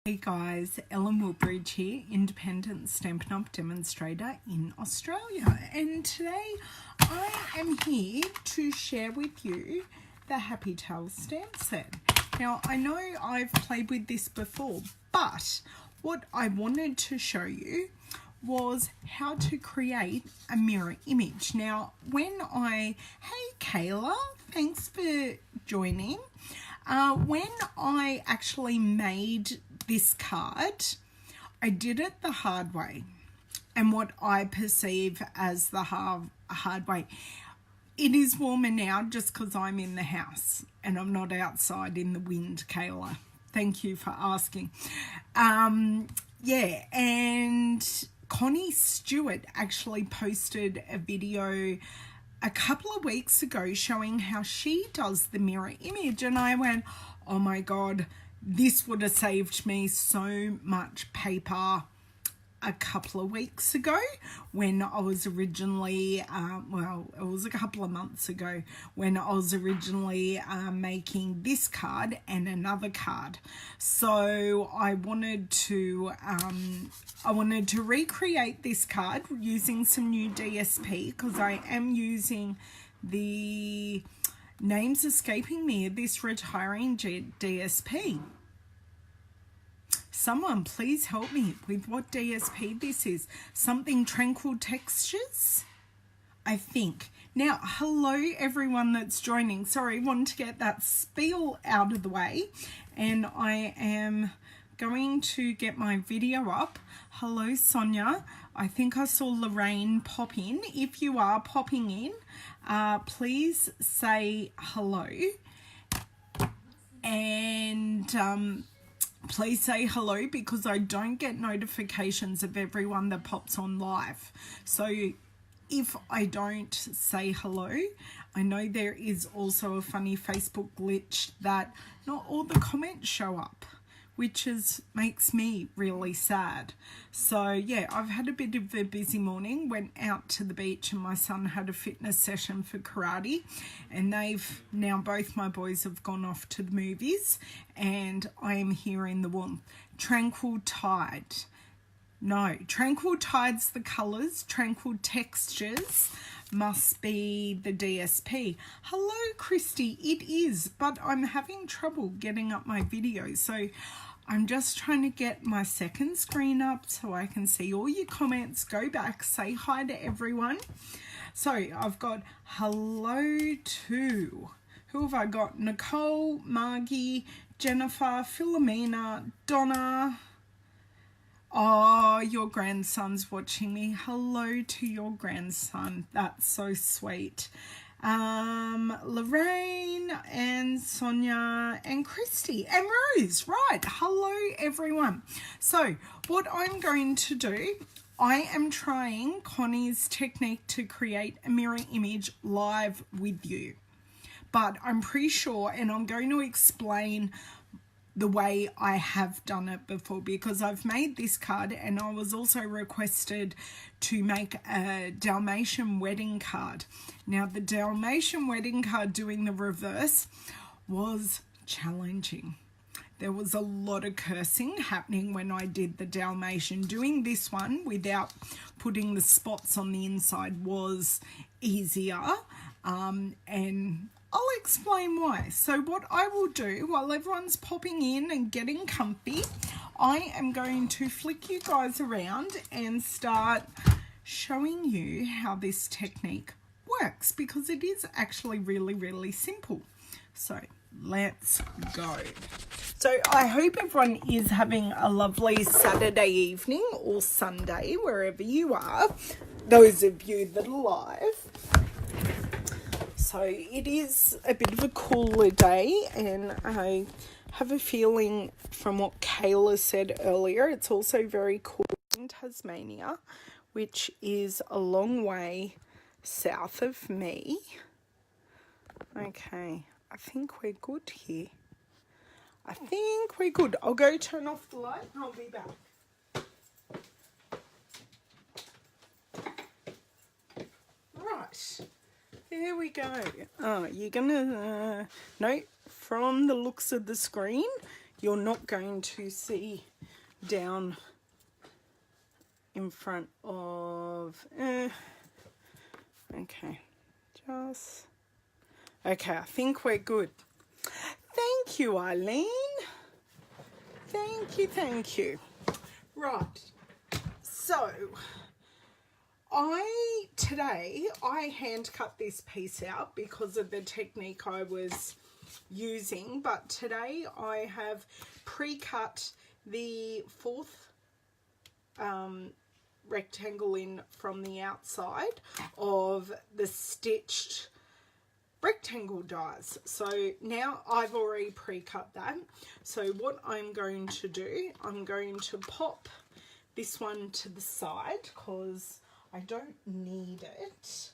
Hey guys, Ellen Woodbridge here, independent Stampin' Up! Demonstrator in Australia, and today I am here to share with you the Happy Tales stamp set. Now I know I've played with this before, but what I wanted to show you was how to create a mirror image. Now hey Kayla, thanks for joining. When I actually made this card, I did it the hard way, and what I perceive as the hard way. It is warmer now just because I'm in the house and I'm not outside in the wind, Kayla. Thank you for asking. Yeah, and Connie Stewart actually posted a video a couple of weeks ago showing how she does the mirror image, and I went, oh my god, this would have saved me so much paper a couple of weeks ago when I was originally, well, it was a couple of months ago when I was originally making this card and another card. So I wanted to recreate this card using some new DSP, because I am using the name's escaping me of this retiring DSP. Someone please help me with what DSP this is. Something Tranquil Textures, I think. Now, hello everyone that's joining. Sorry, wanted to get that spiel out of the way, and I am going to get my video up. Hello Sonia. I think I saw Lorraine pop in. If you are popping in, please say hello, and please say hello, because I don't get notifications of everyone that pops on live. So if I don't say hello, I know there is also a funny Facebook glitch that not all the comments show up, which makes me really sad. So yeah, I've had a bit of a busy morning. Went out to the beach and my son had a fitness session for karate, and both my boys have gone off to the movies, and I am here in the warmth. Tranquil Tide. No, Tranquil Tide's the colours. Tranquil Textures must be the DSP. Hello Christy, it is, but I'm having trouble getting up my video, so I'm just trying to get my second screen up so I can see all your comments. Go back, say hi to everyone. So I've got hello to, who have I got? Nicole, Margie, Jennifer, Philomena, Donna. Oh, your grandson's watching me. Hello to your grandson. That's so sweet. Lorraine and Sonia and Christy and Rose. Right. Hello, everyone. So what I'm going to do, I am trying Connie's technique to create a mirror image live with you. But I'm pretty sure, and I'm going to explain the way I have done it before, because I've made this card and I was also requested to make a Dalmatian wedding card. Now the Dalmatian wedding card doing the reverse was challenging. There was a lot of cursing happening when I did the Dalmatian. Doing this one without putting the spots on the inside was easier, and I'll explain why. So what I will do while everyone's popping in and getting comfy, I am going to flick you guys around and start showing you how this technique works, because it is actually really, really simple. So let's go. So I hope everyone is having a lovely Saturday evening or Sunday, wherever you are, those of you that are live. So it is a bit of a cooler day, and I have a feeling from what Kayla said earlier, it's also very cool in Tasmania, which is a long way south of me. Okay, I think we're good here. I think we're good. I'll go turn off the light and I'll be back. Right. There we go. You're gonna, no, from the looks of the screen, you're not going to see down in front of, okay, just, okay, I think we're good. Thank you, Eileen. Thank you, thank you. Right, so today I hand cut this piece out because of the technique I was using, but today I have pre-cut the fourth rectangle in from the outside of the stitched rectangle dies. So now I've already pre-cut that. So what I'm going to do, I'm going to pop this one to the side because I don't need it.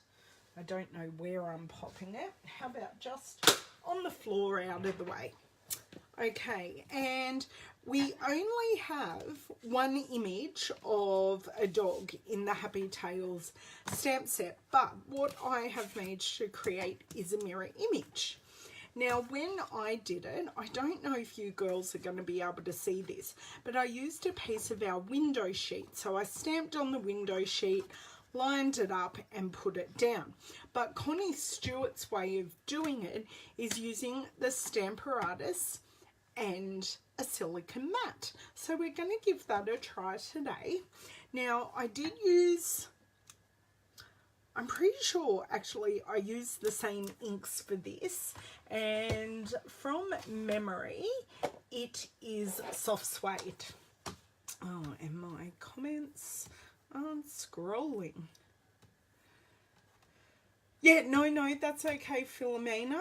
I don't know where I'm popping it. How about just on the floor out of the way? Okay, and we only have one image of a dog in the Happy Tales stamp set, but what I have managed to create is a mirror image. Now, when I did it, I don't know if you girls are going to be able to see this, but I used a piece of our window sheet. So I stamped on the window sheet, lined it up and put it down. But Connie Stewart's way of doing it is using the Stamparatus and a silicone mat. So we're going to give that a try today. Now, I did use, I'm pretty sure actually I used the same inks for this, and from memory it is soft suede. Oh, and my comments aren't scrolling. Yeah, no, that's okay, Philomena.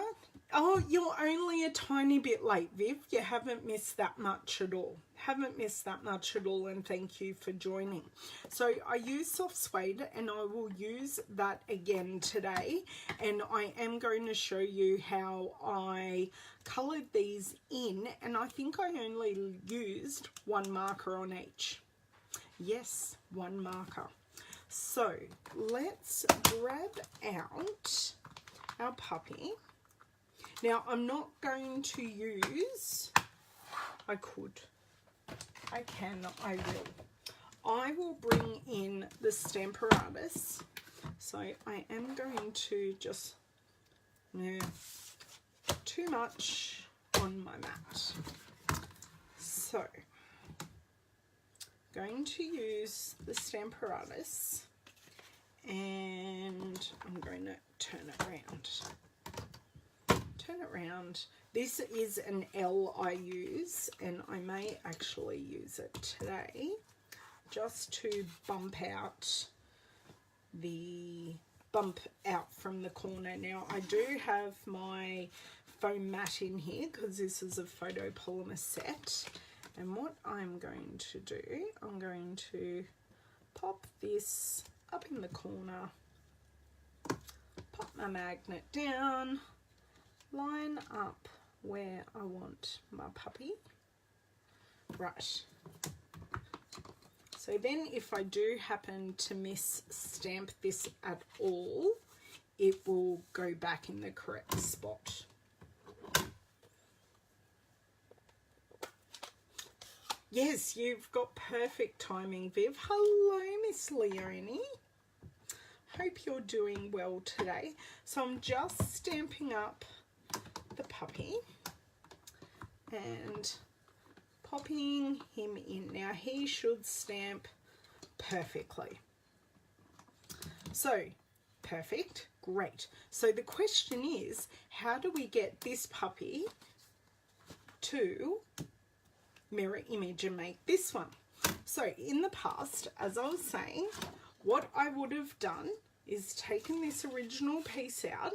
Oh, you're only a tiny bit late, Viv. You haven't missed that much at all. Haven't missed that much at all, and thank you for joining. So I use soft suede, and I will use that again today. And I am going to show you how I coloured these in, and I think I only used one marker on each. Yes, one marker. So let's grab out our puppy. Now, I'm not going to use, I will bring in the Stamparatus. So I am going to just, no, too much on my mat. So, going to use the Stamparatus, and I'm going to turn it around. Turn it around. This is an L I use, and I may actually use it today just to bump out from the corner. Now, I do have my foam mat in here because this is a photopolymer set. And what I'm going to do, I'm going to pop this up in the corner, pop my magnet down, line up where I want my puppy. Right. So then if I do happen to stamp this at all, it will go back in the correct spot. Yes, you've got perfect timing, Viv. Hello, Miss Leonie. Hope you're doing well today. So I'm just stamping up the puppy and popping him in. Now, he should stamp perfectly. So, perfect. Great. So the question is, how do we get this puppy to mirror image and make this one? So in the past, as I was saying, what I would have done is taken this original piece out,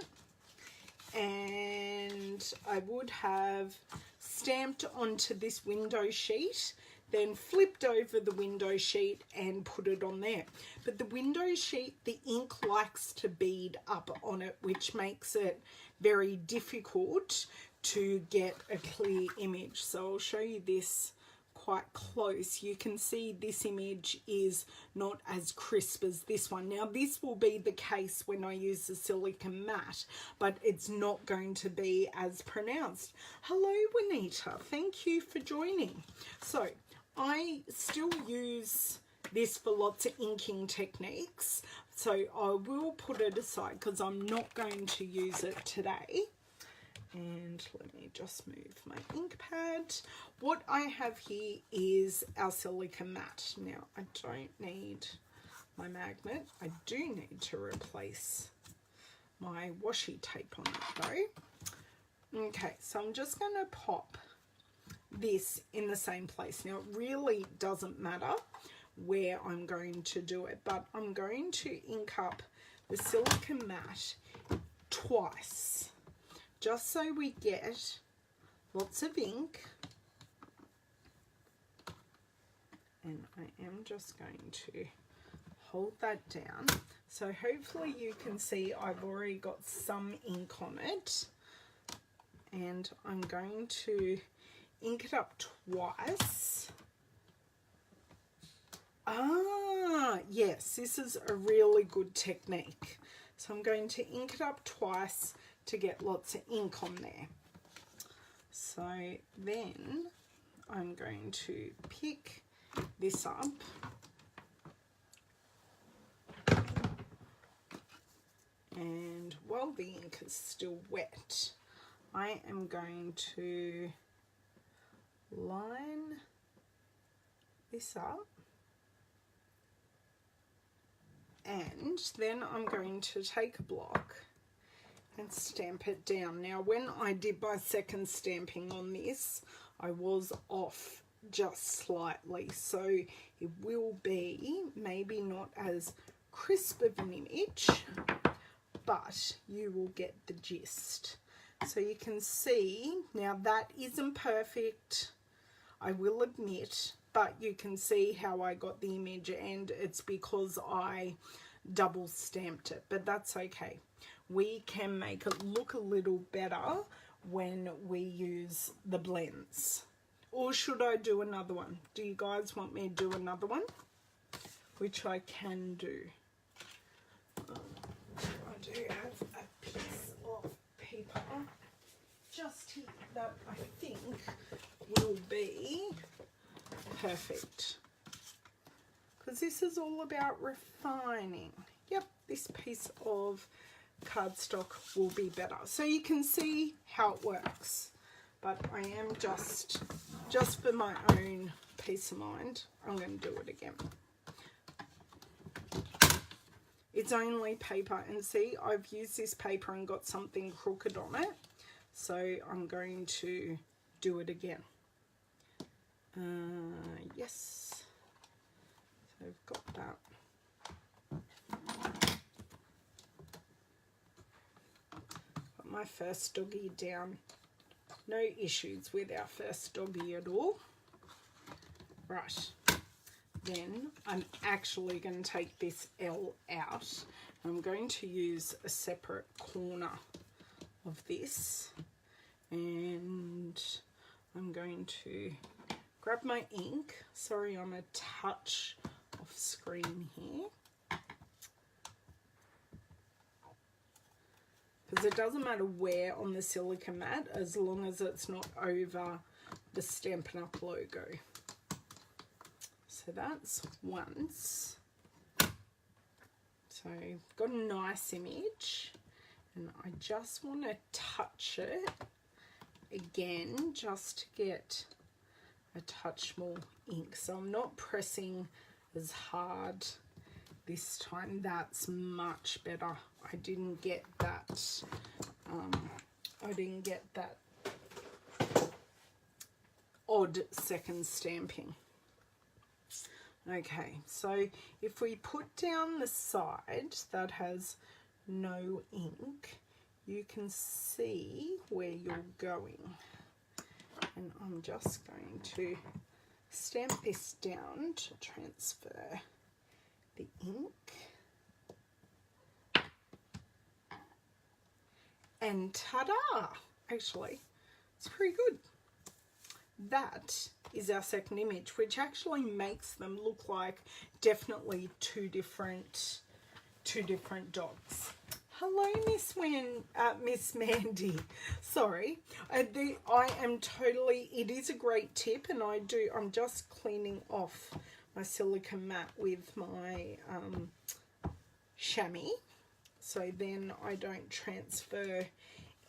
and I would have stamped onto this window sheet, then flipped over the window sheet and put it on there. But the window sheet, the ink likes to bead up on it, which makes it very difficult to get a clear image. So I'll show you this quite close, you can see this image is not as crisp as this one. Now this will be the case when I use the silicone matte, but it's not going to be as pronounced. Hello Juanita, thank you for joining. So I still use this for lots of inking techniques, so I will put it aside because I'm not going to use it today. And let me just move my ink pad. What I have here is our silicone matte. Now I don't need my magnet. I do need to replace my washi tape on it though. Okay, so I'm just going to pop this in the same place. Now it really doesn't matter where I'm going to do it, but I'm going to ink up the silicone matte twice, just so we get lots of ink. And I am just going to hold that down. So hopefully you can see I've already got some ink on it. And I'm going to ink it up twice. Ah, yes, this is a really good technique. So I'm going to ink it up twice to get lots of ink on there. So then I'm going to pick this up and while the ink is still wet, I am going to line this up, and then I'm going to take a block and stamp it down. Now when I did my second stamping on this, I was off just slightly, so it will be maybe not as crisp of an image, but you will get the gist. So you can see now that isn't perfect, I will admit, but you can see how I got the image, and it's because I double stamped it, but that's okay. We can make it look a little better when we use the blends. Or should I do another one? Do you guys want me to do another one? Which I can do. I do have a piece of paper just here that I think will be perfect. Because this is all about refining. Yep, this piece of cardstock will be better. So you can see how it works. But I am just for my own peace of mind, I'm going to do it again. It's only paper, and see, I've used this paper and got something crooked on it. So I'm going to do it again. Yes. So I've got that. Got my first doggy down. No issues with our first doggy at all. Right, then I'm actually going to take this L out. I'm going to use a separate corner of this, and I'm going to grab my ink. Sorry, I'm a touch off screen here. Because it doesn't matter where on the silicone mat, as long as it's not over the Stampin' Up! Logo. So that's once. So I've got a nice image, and I just want to touch it again just to get a touch more ink. So I'm not pressing as hard this time. That's much better. I didn't get that odd second stamping. Okay, so if we put down the side that has no ink, you can see where you're going. And I'm just going to stamp this down to transfer the ink. And ta-da! Actually, it's pretty good. that is our second image, which actually makes them look like definitely two different dogs. Hello, Miss Mandy. Sorry, I am totally. It is a great tip, and I'm just cleaning off my silicone mat with my chamois, so then I don't transfer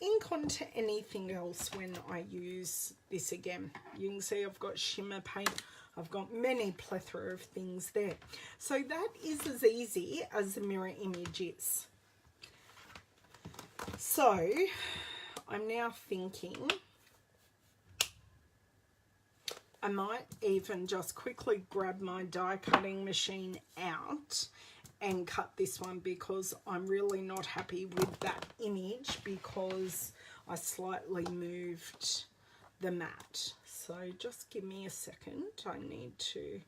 ink onto anything else when I use this again. You can see I've got shimmer paint. I've got many plethora of things there. So that is as easy as the mirror image is. So I'm now thinking I might even just quickly grab my die cutting machine out and cut this one, because I'm really not happy with that image because I slightly moved the mat. So just give me a second. I need to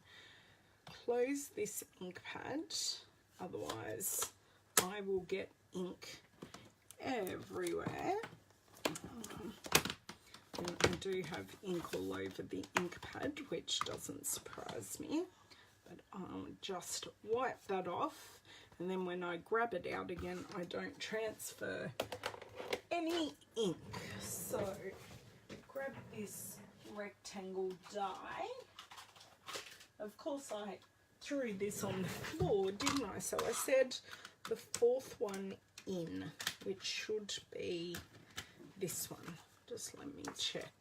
close this ink pad, otherwise I will get ink everywhere. And I do have ink all over the ink pad, which doesn't surprise me, but I'll just wipe that off, and then when I grab it out again I don't transfer any ink. So grab this rectangle die. Of course I threw this on the floor, didn't I? So I said the fourth one in, which should be this one. Just let me check.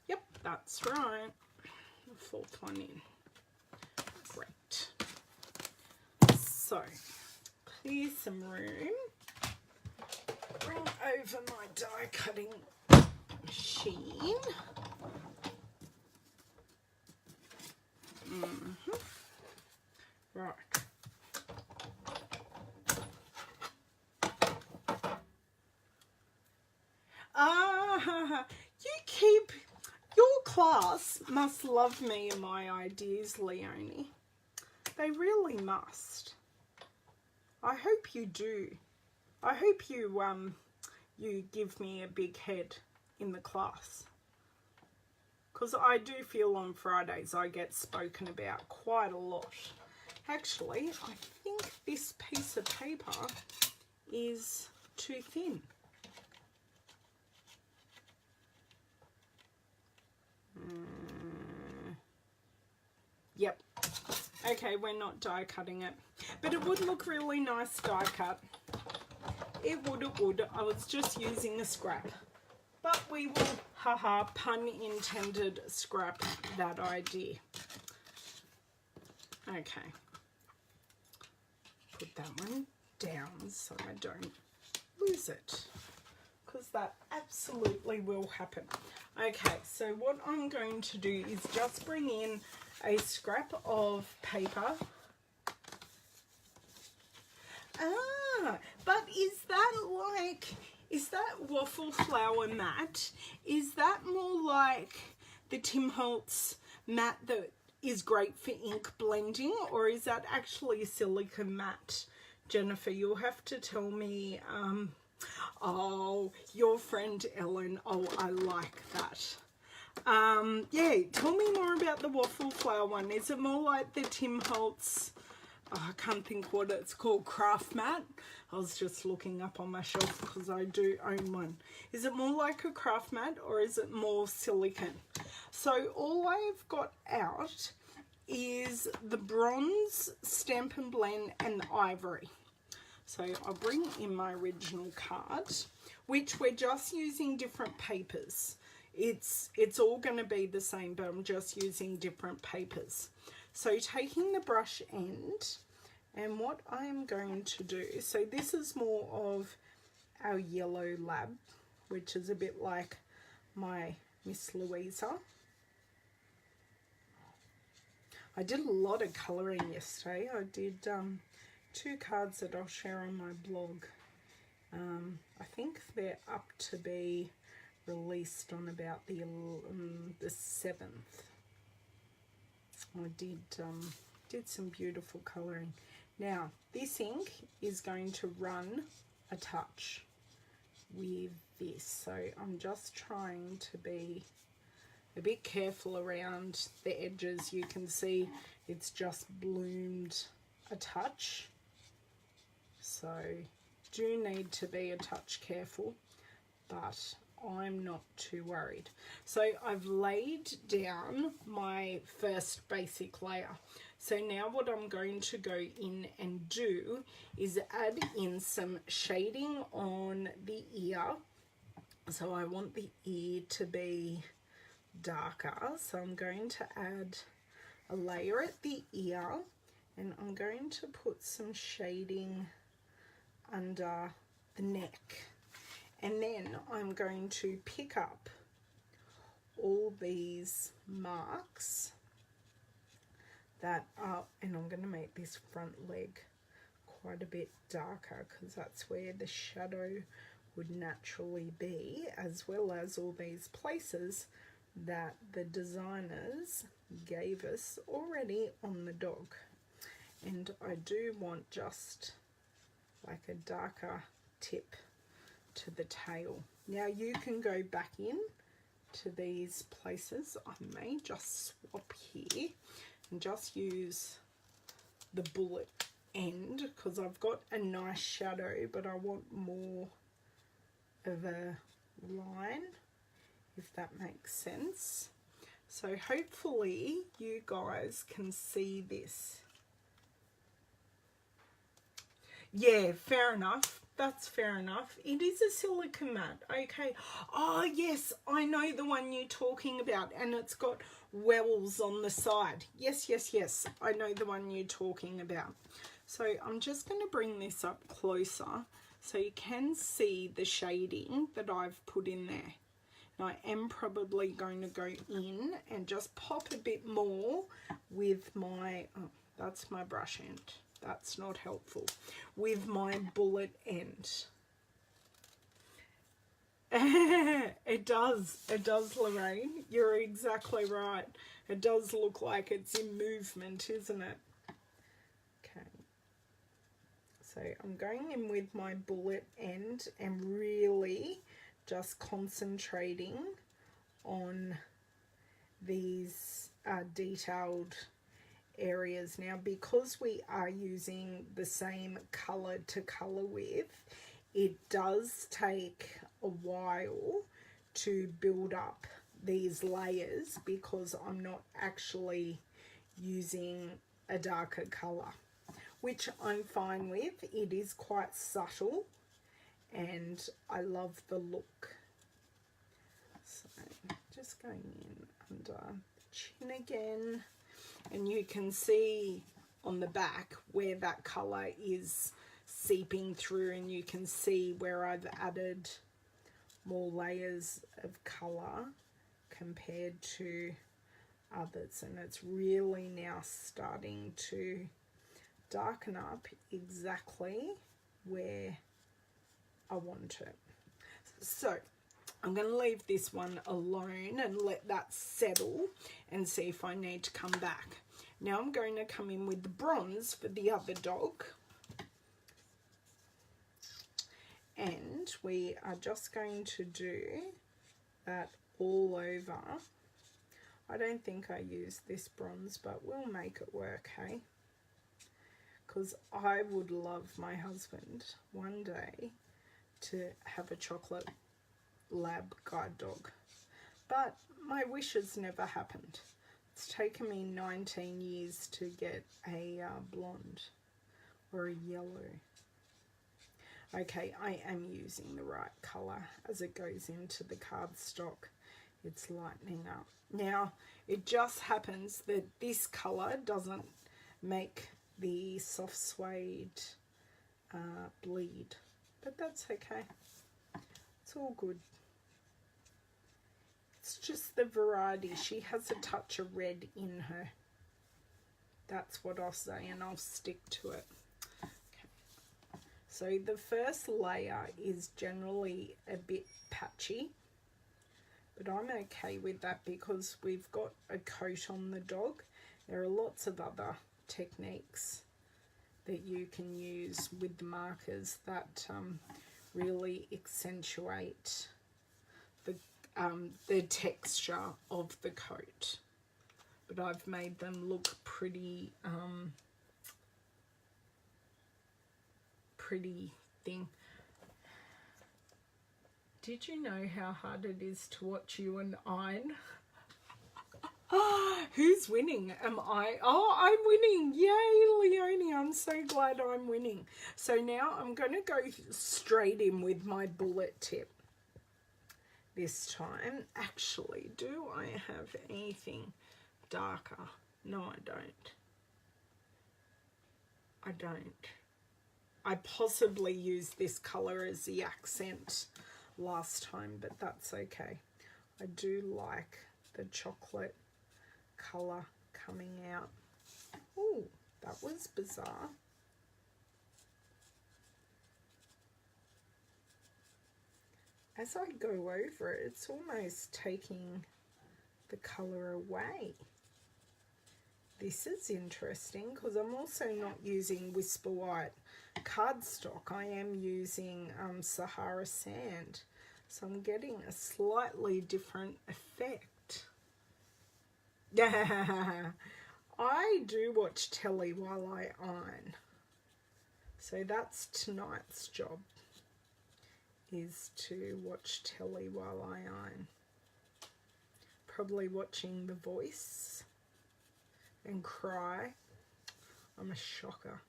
Yep, that's right. The fourth one in. Great. So, clear some room. Bring over my die cutting machine. Right. Your class must love me and my ideas, Leonie. They really must. I hope you do. I hope you you give me a big head in the class, because I do feel on Fridays I get spoken about quite a lot. Actually, I think this piece of paper is too thin. Yep. Okay, we're not die cutting it, but it would look really nice die cut. It would. I was just using a scrap, but we will, haha, pun intended, scrap that idea. Okay. Put that one down so I don't lose it, because that absolutely will happen. Okay, so what I'm going to do is just bring in a scrap of paper. But is that waffle flower mat? Is that more like the Tim Holtz mat that is great for ink blending, or is that actually a silicone mat? Jennifer, you'll have to tell me. Oh, your friend Ellen. Oh, I like that. Yeah, tell me more about the waffle flower one. Is it more like the Tim Holtz, I can't think what it's called, craft mat? I was just looking up on my shelf because I do own one. Is it more like a craft mat, or is it more silicone? So all I've got out is the bronze, Stampin' Blend, and the ivory. So I'll bring in my original card, which we're just using different papers. It's all going to be the same, but I'm just using different papers. So taking the brush end, and what I'm going to do, so this is more of our yellow lab, which is a bit like my Miss Louisa. I did a lot of colouring yesterday. I did 2 cards that I'll share on my blog. I think they're up to be released on about the 7th. I did some beautiful colouring. Now this ink is going to run a touch with this, so I'm just trying to be a bit careful around the edges. You can see it's just bloomed a touch. So do need to be a touch careful, but I'm not too worried. So I've laid down my first basic layer. So now what I'm going to go in and do is add in some shading on the ear. So I want the ear to be darker. So I'm going to add a layer at the ear, and I'm going to put some shading under the neck. And then I'm going to pick up all these marks that are, and I'm going to make this front leg quite a bit darker because that's where the shadow would naturally be, as well as all these places that the designers gave us already on the dog. And I do want just like a darker tip to the tail. Now you can go back in to these places. I may just swap here and just use the bullet end because I've got a nice shadow, but I want more of a line, if that makes sense. So hopefully you guys can see this. Yeah, fair enough. That's fair enough. It is a silicone mat. Okay. Oh, yes, I know the one you're talking about, and it's got wells on the side. Yes, yes, yes. I know the one you're talking about. So I'm just going to bring this up closer so you can see the shading that I've put in there. Now I am probably going to go in and just pop a bit more with my, oh, that's my brush end. That's not helpful. With my bullet end. It does, Lorraine. You're exactly right. It does look like it's in movement, isn't it? Okay. So I'm going in with my bullet end and really just concentrating on these detailed areas. Now, because we are using the same color to color with, it does take a while to build up these layers because I'm not actually using a darker color, which I'm fine with. It is quite subtle and I love the look. So just going in under the chin again. And you can see on the back where that colour is seeping through, and you can see where I've added more layers of colour compared to others. And it's really now starting to darken up exactly where I want it. So I'm going to leave this one alone and let that settle and see if I need to come back. Now I'm going to come in with the bronze for the other dog. And we are just going to do that all over. I don't think I use this bronze, but we'll make it work, hey? Because I would love my husband one day to have a chocolate lab guide dog, but my wishes never happened. It's taken me 19 years to get a blonde or a yellow. Okay, I am using the right color as it goes into the cardstock. It's lightening up. Now it just happens that this color doesn't make the soft suede bleed, but that's okay. It's all good. It's just the variety. She has a touch of red in her. That's what I'll say, and I'll stick to it. Okay. So the first layer is generally a bit patchy, but I'm okay with that because we've got a coat on the dog. There are lots of other techniques that you can use with the markers that really accentuate the the texture of the coat. But I've made them look pretty, pretty thin. Did you know how hard it is to watch you and iron? Who's winning? Am I? Oh, I'm winning. Yay, Leonie. I'm so glad I'm winning. So now I'm going to go straight in with my bullet tip this time. Actually, do I have anything darker? No, I don't. I don't. I possibly used this colour as the accent last time, but that's okay. I do like the chocolate colour coming out. Oh, that was bizarre. As I go over it, it's almost taking the colour away. This is interesting because I'm also not using Whisper White cardstock. I am using Sahara Sand. So I'm getting a slightly different effect. I do watch telly while I iron. So that's tonight's job, is to watch telly while I iron. Probably watching The Voice and cry. I'm a shocker.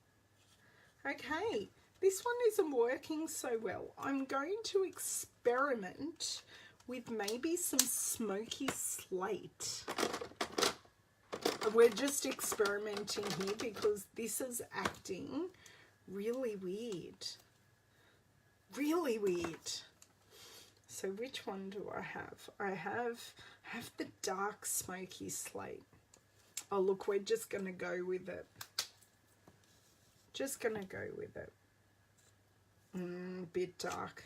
Okay, this one isn't working so well. I'm going to experiment with maybe some smoky slate. We're just experimenting here because this is acting really weird. Really weird. So which one do I have? I have the dark smoky slate. Oh, look, we're just going to go with it. Just going to go with it. Bit dark.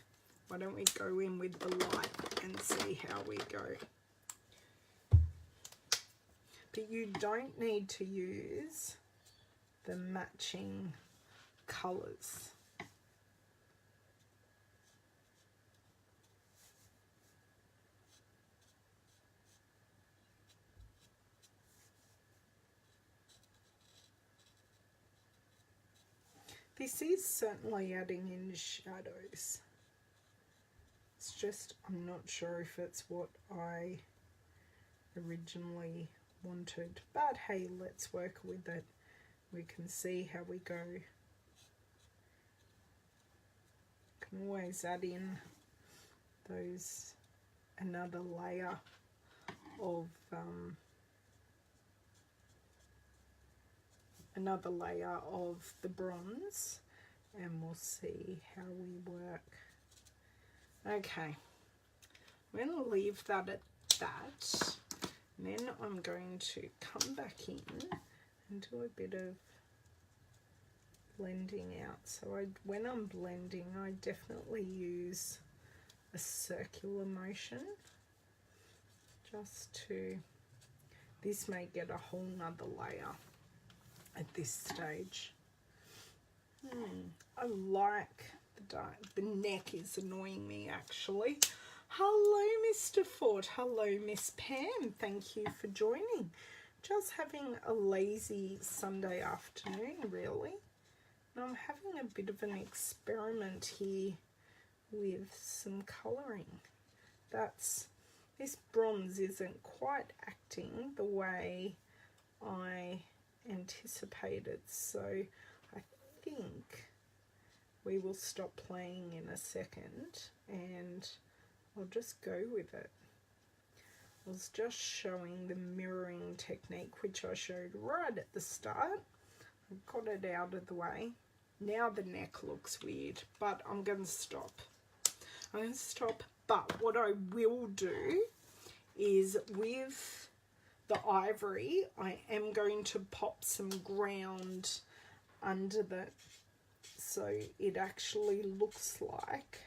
Why don't we go in with the light and see how we go? But you don't need to use the matching colours. This is certainly adding in shadows. It's just, I'm not sure if it's what I originally wanted. But hey, let's work with it. We can see how we go. Can always add in those, another layer of the bronze, and we'll see how we work. Okay, I'm going to leave that at that. And then I'm going to come back in and do a bit of blending out. So when I'm blending, I definitely use a circular motion just to, this may get a whole nother layer at this stage. I like the dark. The neck is annoying me actually. Hello, Mr. Fort. Hello, Miss Pam. Thank you for joining. Just having a lazy Sunday afternoon, really. And I'm having a bit of an experiment here with some colouring. This bronze isn't quite acting the way I anticipated, so I think we will stop playing in a second and I'll just go with it. I was just showing the mirroring technique, which I showed right at the start. I've got it out of the way. Now the neck looks weird, but I'm going to stop. I'm going to stop, but what I will do is with the ivory, I am going to pop some ground under the, so it actually looks like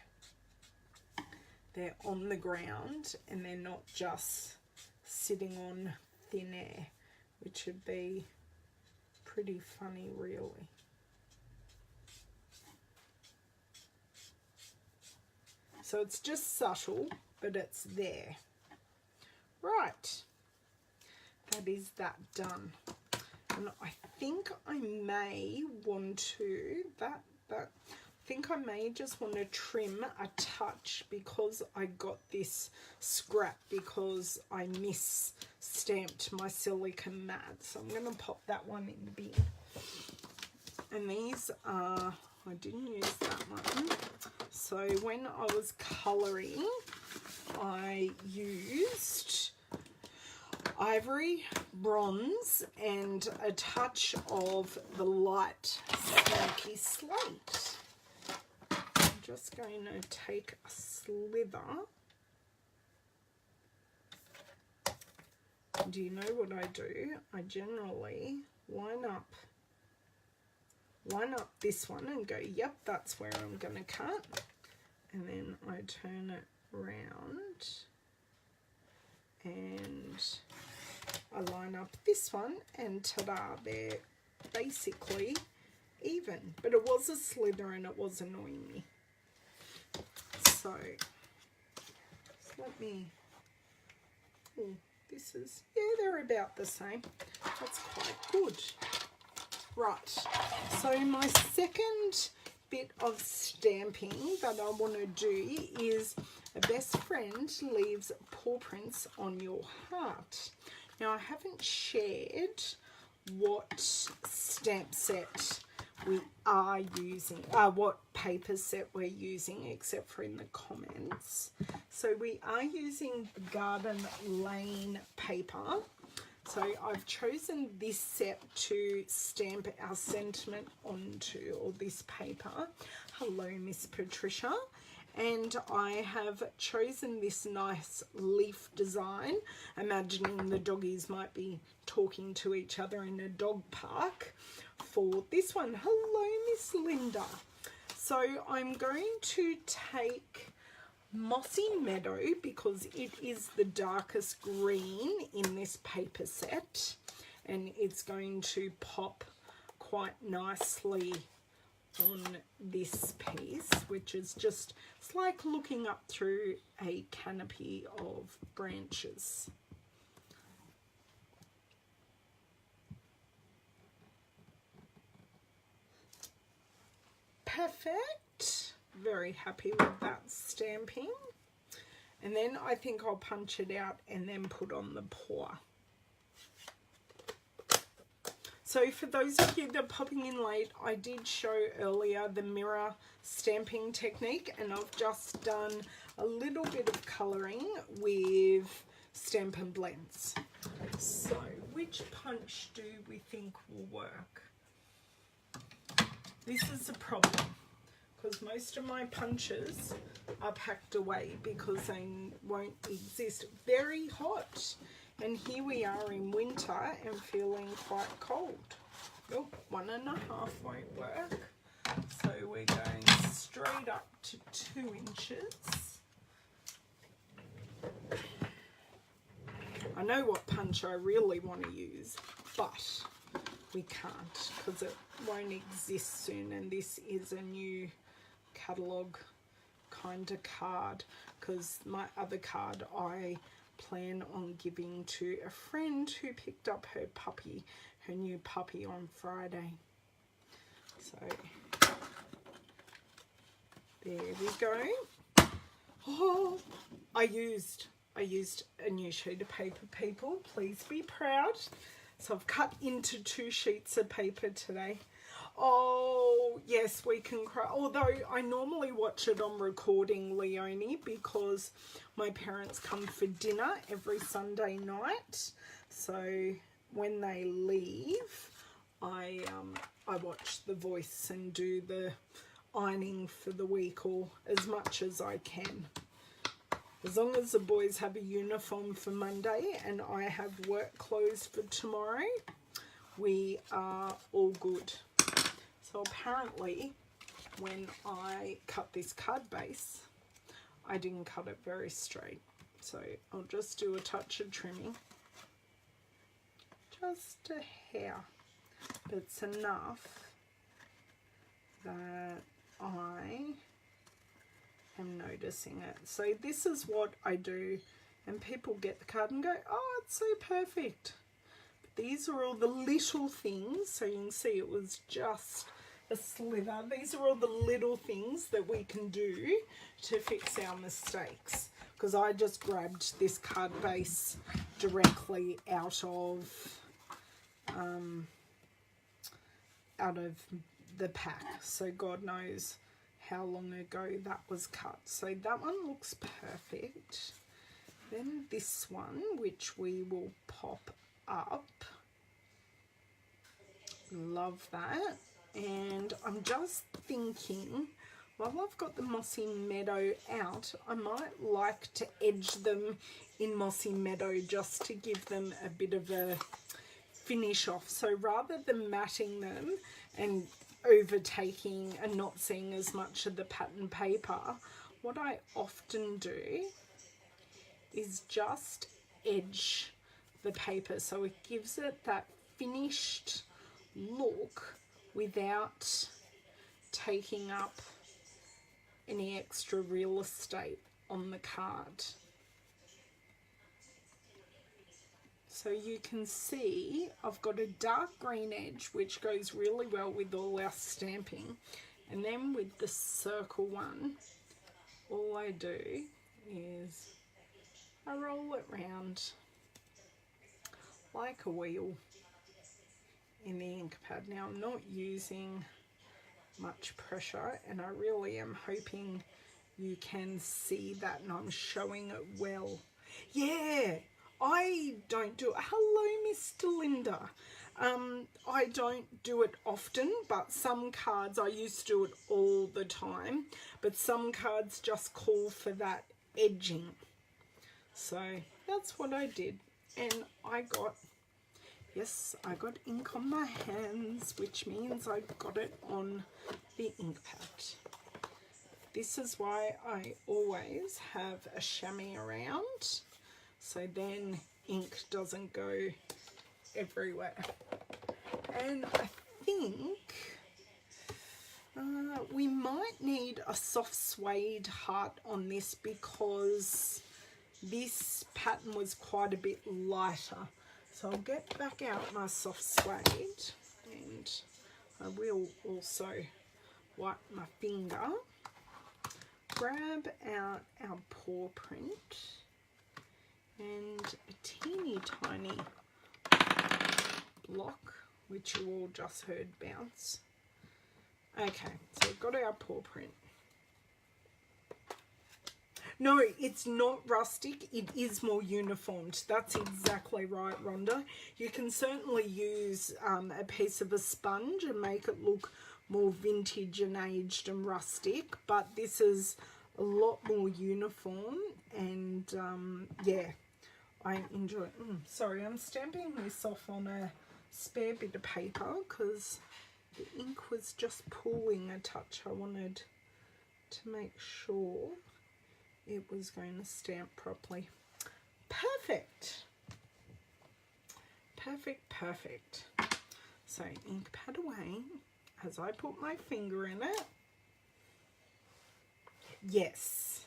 they're on the ground and they're not just sitting on thin air, which would be pretty funny really. So it's just subtle, but it's there. Right, that is that done. And I think I may want to, I think I may just want to trim a touch because I got this scrap because I mis-stamped my silicone mat. So I'm going to pop that one in the bin. And these are, I didn't use that one. So when I was colouring, I used ivory, bronze, and a touch of the light smoky slate. I'm just going to take a slither. Do you know what I do? I generally line up this one and go, yep, that's where I'm going to cut. And then I turn it around and I line up this one, and ta-da, they're basically even. But it was a slither and it was annoying me. So let me, this is, yeah, they're about the same. That's quite good. Right, so my second bit of stamping that I want to do is a best friend leaves paw prints on your heart. Now, I haven't shared what stamp set we are using, what paper set we're using, except for in the comments. So we are using the Garden Lane paper. So I've chosen this set to stamp our sentiment onto, or this paper. Hello, Miss Patricia. And I have chosen this nice leaf design, imagining the doggies might be talking to each other in a dog park for this one. Hello, Miss Linda. So I'm going to take Mossy Meadow because it is the darkest green in this paper set, and it's going to pop quite nicely on this piece, which is just, it's like looking up through a canopy of branches. Perfect. Very happy with that stamping. And then I think I'll punch it out and then put on the paw. So for those of you that are popping in late, I did show earlier the mirror stamping technique, and I've just done a little bit of colouring with Stampin' Blends. So which punch do we think will work? This is a problem, because most of my punches are packed away because they won't exist. Very hot. And here we are in winter and feeling quite cold. Oh, 1.5 won't work. So we're going straight up to 2 inches. I know what punch I really want to use, but we can't because it won't exist soon. And this is a new catalogue kind of card, because my other card I plan on giving to a friend who picked up her puppy, her new puppy, on Friday. So there we go. Oh, I used a new sheet of paper, people. Please be proud. So I've cut into 2 sheets of paper today. Oh, yes, we can cry. Although I normally watch it on recording, Leonie, because my parents come for dinner every Sunday night. So when they leave, I watch The Voice and do the ironing for the week, or as much as I can. As long as the boys have a uniform for Monday and I have work clothes for tomorrow, we are all good. So apparently when I cut this card base, I didn't cut it very straight. So I'll just do a touch of trimming. Just a hair. But it's enough that I am noticing it. So this is what I do and people get the card and go, oh, it's so perfect. But these are all the little things, so you can see it was just a slither. These are all the little things that we can do to fix our mistakes, because I just grabbed this card base directly out of the pack, so God knows how long ago that was cut. So that one looks perfect. Then this one, which we will pop up, love that. And I'm just thinking, while I've got the Mossy Meadow out, I might like to edge them in Mossy Meadow just to give them a bit of a finish off. So rather than matting them and overtaking and not seeing as much of the pattern paper, what I often do is just edge the paper so it gives it that finished look without taking up any extra real estate on the card. So you can see I've got a dark green edge which goes really well with all our stamping, and then with the circle one, all I do is I roll it round like a wheel in the ink pad. Now I'm not using much pressure, and I really am hoping you can see that, and I'm showing it well. Yeah, I don't do it. Hello, Mr. Linda. I don't do it often, but some cards, I used to do it all the time, but some cards just call for that edging. So that's what I did, and I got, yes, I got ink on my hands, which means I got it on the ink pad. This is why I always have a chamois around, so then ink doesn't go everywhere. And I think we might need a soft suede heart on this, because this pattern was quite a bit lighter. So I'll get back out my soft suede, and I will also wipe my finger, grab out our paw print, and a teeny tiny block, which you all just heard bounce. Okay, so we've got our paw print. No, it's not rustic, it is more uniformed. That's exactly right, Rhonda. You can certainly use a piece of a sponge and make it look more vintage and aged and rustic, but this is a lot more uniform, and yeah, I enjoy it. Sorry, I'm stamping this off on a spare bit of paper because the ink was just pooling a touch. I wanted to make sure it was going to stamp properly. Perfect. Perfect, perfect. So ink pad away as I put my finger in it. Yes.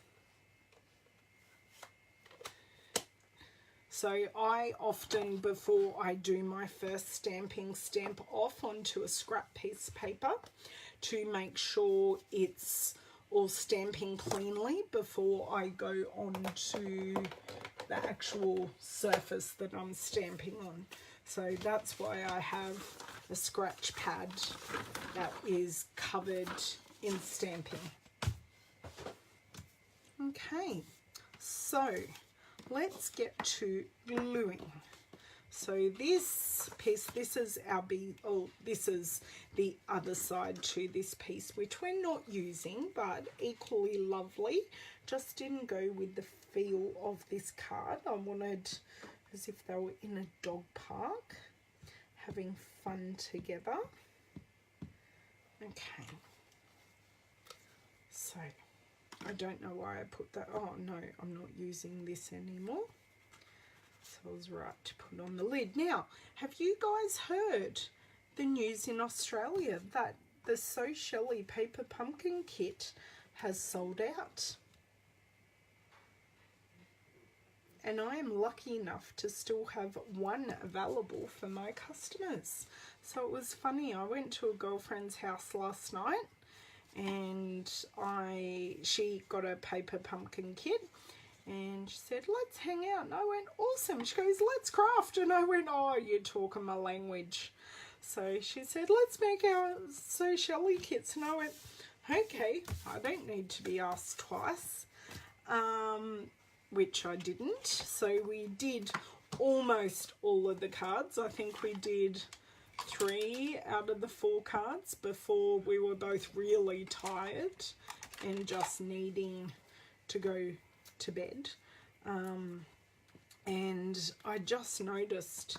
So I often, before I do my first stamping, stamp off onto a scrap piece of paper to make sure it's all stamping cleanly before I go on to the actual surface that I'm stamping on. So that's why I have a scratch pad that is covered in stamping. Okay, so let's get to gluing. So this piece, this is our this is the other side to this piece, which we're not using, but equally lovely. Just didn't go with the feel of this card. I wanted as if they were in a dog park, having fun together. Okay. So, I don't know why I put that. Oh, no, I'm not using this anymore. So I was right to put on the lid. Now, have you guys heard the news in Australia that the So Shelley Paper Pumpkin Kit has sold out? and I am lucky enough to still have one available for my customers. So it was funny, I went to a girlfriend's house last night, and she got a paper pumpkin kit, and she said, let's hang out. And I went, awesome. She goes, let's craft. And I went, oh, you're talking my language. So she said, let's make our socially kits. And I went, okay, I don't need to be asked twice, which I didn't. So we did almost all of the cards. I think we did 3 out of the 4 cards before we were both really tired and just needing to go to bed. And I just noticed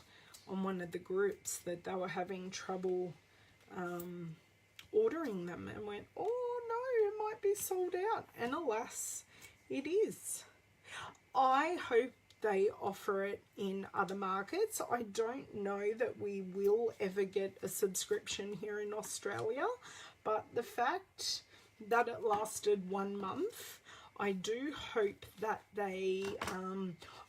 on one of the groups that they were having trouble ordering them, and went, oh no, it might be sold out. And alas, it is. I hope they offer it in other markets. I don't know that we will ever get a subscription here in Australia, but the fact that it lasted 1 month, I do hope that they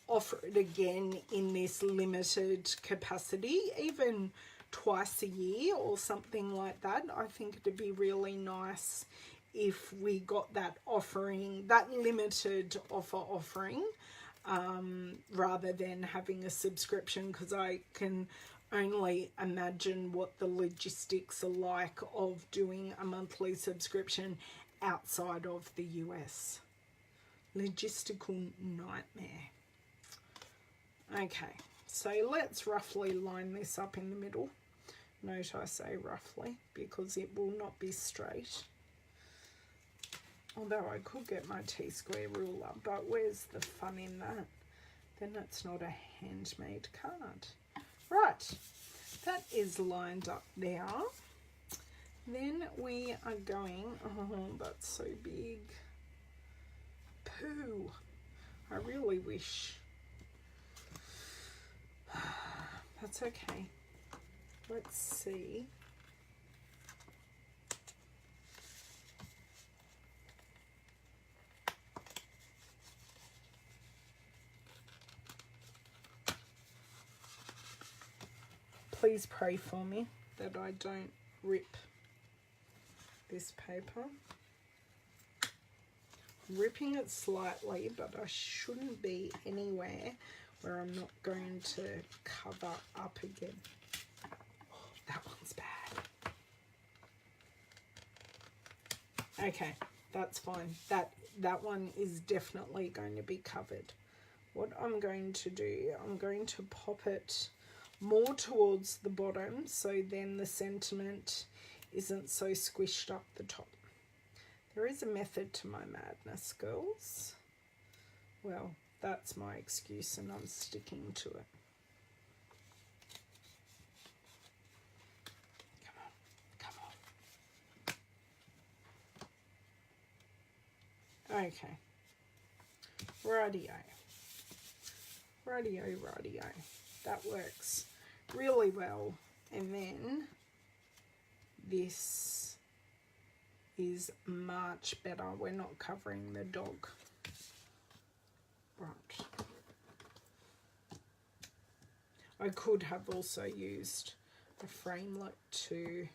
offer it again in this limited capacity, even twice a year or something like that. I think it'd be really nice if we got that offering, that limited offer offering, rather than having a subscription, because I can only imagine what the logistics are like of doing a monthly subscription outside of the US. Logistical nightmare. Okay, so let's roughly line this up in the middle. Note I say roughly because it will not be straight. Although I could get my T-square ruler, but where's the fun in that? Then it's not a handmade card. Right, that is lined up now. Then we are going, oh, that's so big. Pooh. I really wish. That's okay. Let's see. Please pray for me that I don't rip this paper. Ripping it slightly, but I shouldn't be anywhere where I'm not going to cover up again. Oh, that one's bad. Okay, that's fine. That one is definitely going to be covered. What I'm going to do, I'm going to pop it more towards the bottom, so then the sentiment isn't so squished up the top. There is a method to my madness, girls. Well, that's my excuse and I'm sticking to it. Come on. Okay. Rightio. That works really well. And then this is much better. We're not covering the dog. Right. I could have also used a framelit to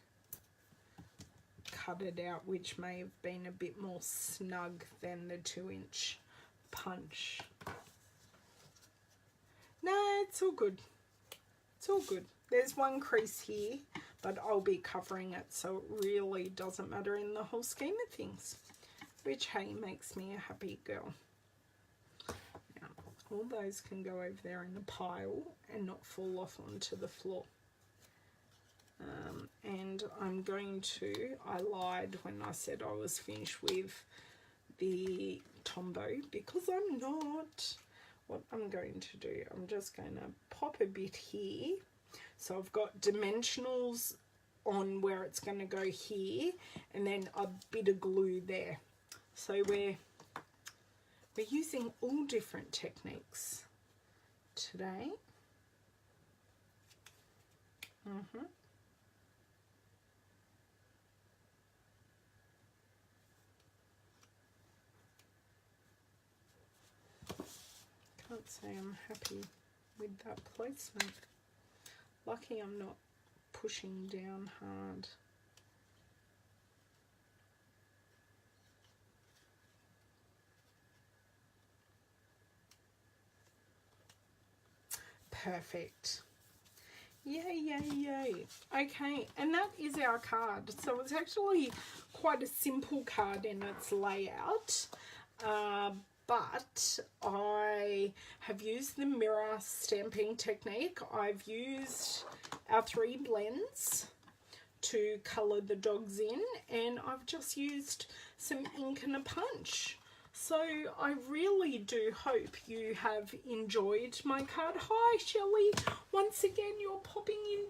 cut it out, which may have been a bit more snug than the 2-inch punch. No, it's all good. It's all good. There's one crease here, but I'll be covering it, so it really doesn't matter in the whole scheme of things, which, hey, makes me a happy girl. Now, all those can go over there in the pile and not fall off onto the floor. And I'm going to, I lied when I said I was finished with the Tombow, because I'm not. What I'm going to do, I'm just going to pop a bit here. So I've got dimensionals on where it's going to go here, and then a bit of glue there. So we're using all different techniques today. Can't say I'm happy with that placement. Lucky I'm not pushing down hard. Perfect. Yay, yay, yay. Okay, and that is our card. So it's actually quite a simple card in its layout, but I have used the mirror stamping technique. I've used our 3 blends to colour the dogs in, and I've just used some ink and a punch. So I really do hope you have enjoyed my card. Hi Shelley, once again you're popping in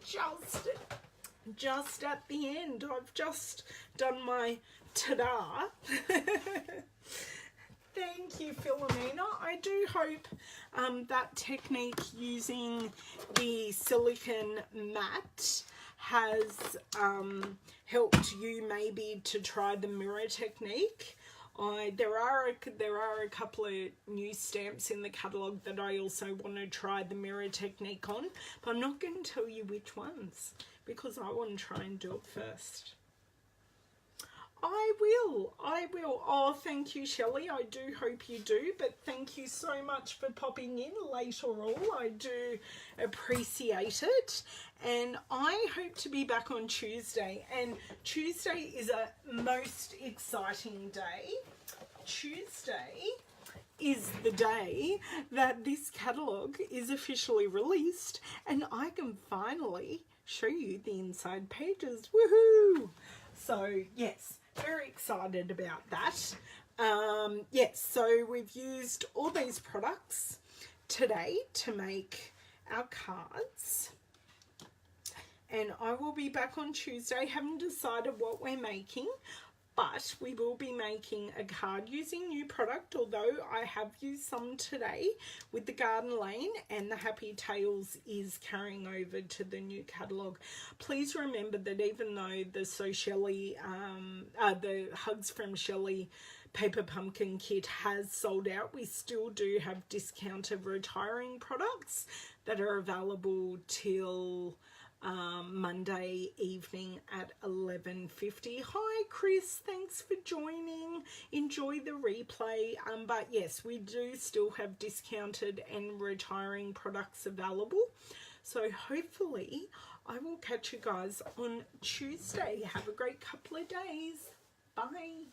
just at the end. I've just done my ta-da. Thank you, Philomena. I do hope that technique using the silicone mat has helped you maybe to try the mirror technique. There are a couple of new stamps in the catalogue that I also want to try the mirror technique on, but I'm not going to tell you which ones because I want to try and do it first. I will. Oh, thank you, Shelley. I do hope you do, but thank you so much for popping in later all. I do appreciate it, and I hope to be back on Tuesday, and Tuesday is a most exciting day. Tuesday is the day that this catalogue is officially released, and I can finally show you the inside pages. Woohoo! So, yes. Very excited about that. Yes, so we've used all these products today to make our cards, and I will be back on Tuesday. Haven't decided what we're making, but we will be making a card using new product, although I have used some today with the Garden Lane, and the Happy Tales is carrying over to the new catalogue. Please remember that even though the the Hugs from Shelley Paper Pumpkin kit has sold out, we still do have discounted retiring products that are available till Monday evening at 11:50. Hi Chris, thanks for joining. Enjoy the replay. But yes, we do still have discounted and retiring products available. So hopefully I will catch you guys on Tuesday. Have a great couple of days. Bye.